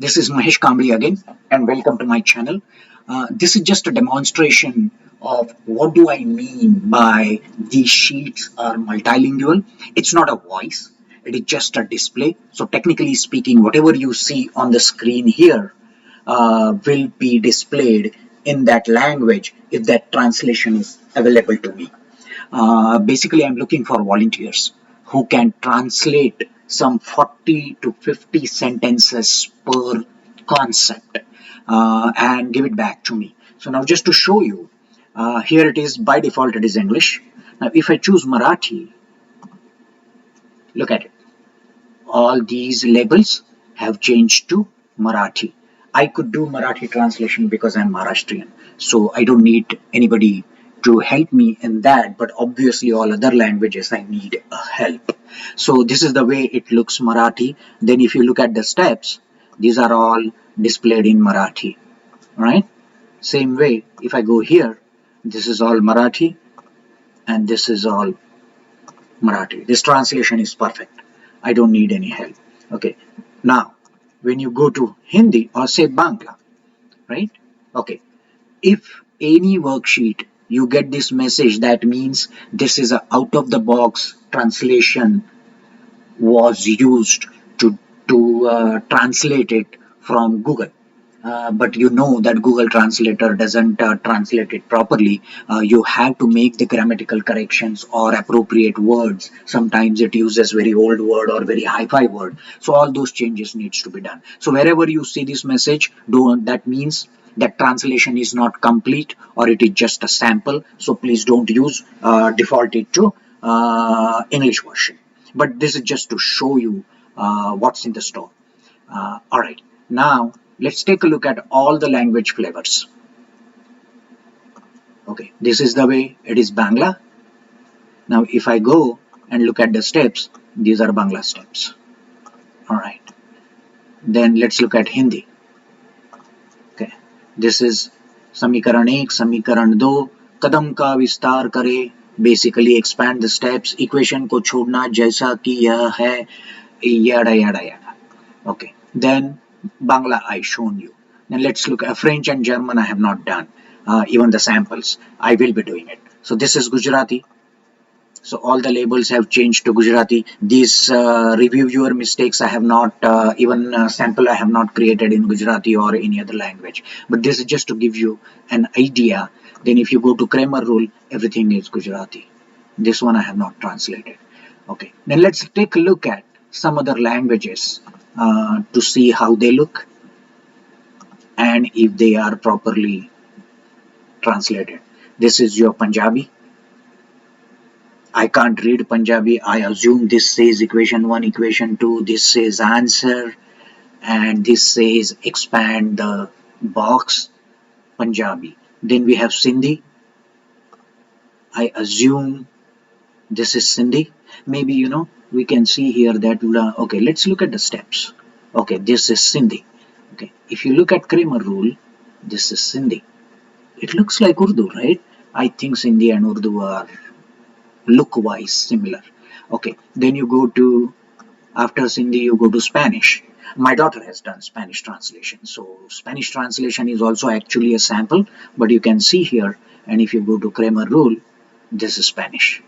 This is Mahesh Kambli again, and welcome to my channel. This is just a demonstration of what do I mean by these sheets are multilingual. It's not a voice, it is just a display. So technically speaking, whatever you see on the screen here will be displayed in that language if that translation is available to me. Basically, I'm looking for volunteers who can translate some 40 to 50 sentences per concept and give it back to me. So now just to show you, here it is. By default it is English. Now if I choose Marathi, look at it. All these labels have changed to Marathi. I could do Marathi translation because I'm Maharashtrian, so I don't need anybody to help me in that, but obviously all other languages I need a help. So this is the way it looks Marathi. Then if you look at the steps, these are all displayed in Marathi, right? Same way, if I go here, this is all Marathi and this is all Marathi. This translation is perfect. I don't need any help. Okay. Now, when you go to Hindi or say Bangla, right? Okay. If any worksheet you get this message, that means this is a out of the box translation was used to translate it from Google. But you know that Google Translator doesn't translate it properly. You have to make the grammatical corrections or appropriate words. Sometimes it uses very old word or very hi-fi word. So all those changes needs to be done. So wherever you see this message, that means that translation is not complete or it is just a sample. So please don't use default it to English version. But this is just to show you what's in the store. All right, now let's take a look at all the language flavors. Okay, this is the way it is Bangla. Now if I go and look at the steps, these are Bangla steps. All right, then let's look at Hindi. Okay, this is Samikaran 1, Samikaran 2, Kadam ka vistar kare, basically expand the steps, equation ko chhodna jaisa ki yah hai, yada yada yada. Okay, then Bangla I shown you. Then let's look at French and German. I have not done even the samples. I will be doing it. So this is Gujarati. So all the labels have changed to Gujarati. These review your mistakes. I have not even sample. I have not created in Gujarati or any other language. But this is just to give you an idea. Then if you go to Kramer rule, everything is Gujarati. This one I have not translated. Okay. Then let's take a look at some other languages to see how they look and if they are properly translated. This is your Punjabi. I can't read Punjabi. I assume this says equation 1, equation 2. This says answer. And this says expand the box. Punjabi. Then we have Sindhi. I assume this is Sindhi. Maybe, we can see here that, okay, let's look at the steps. Okay, this is Sindhi. Okay, if you look at Kramer rule, this is Sindhi. It looks like Urdu, right? I think Sindhi and Urdu are look-wise similar. Okay, then you go to, after Sindhi, you go to Spanish. My daughter has done Spanish translation. So Spanish translation is also actually a sample, but you can see here, and if you go to Kramer rule, this is Spanish.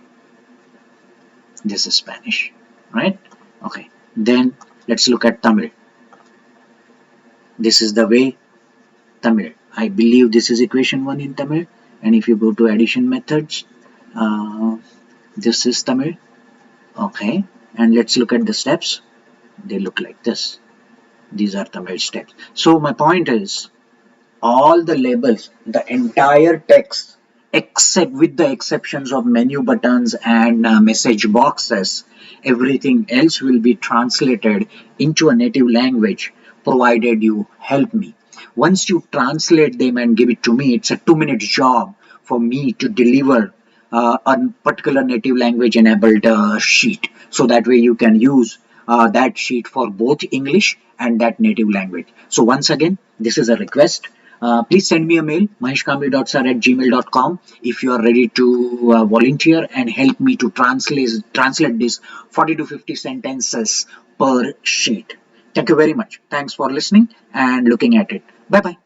This is Spanish, right? Okay, then let's look at Tamil. This is the way Tamil. I believe this is equation 1 in Tamil. And if you go to addition methods, this is Tamil. Okay, and let's look at the steps. They look like this. These are Tamil steps. So my point is, all the labels, the entire text, except with the exceptions of menu buttons and message boxes, everything else will be translated into a native language provided you help me. Once you translate them and give it to me, it's a 2-minute job for me to deliver a particular native language enabled sheet. So that way you can use that sheet for both English and that native language. So once again, this is a request. Please send me a mail, maheshkambi.sir@gmail.com, if you are ready to volunteer and help me to translate these 40 to 50 sentences per sheet. Thank you very much. Thanks for listening and looking at it. Bye bye.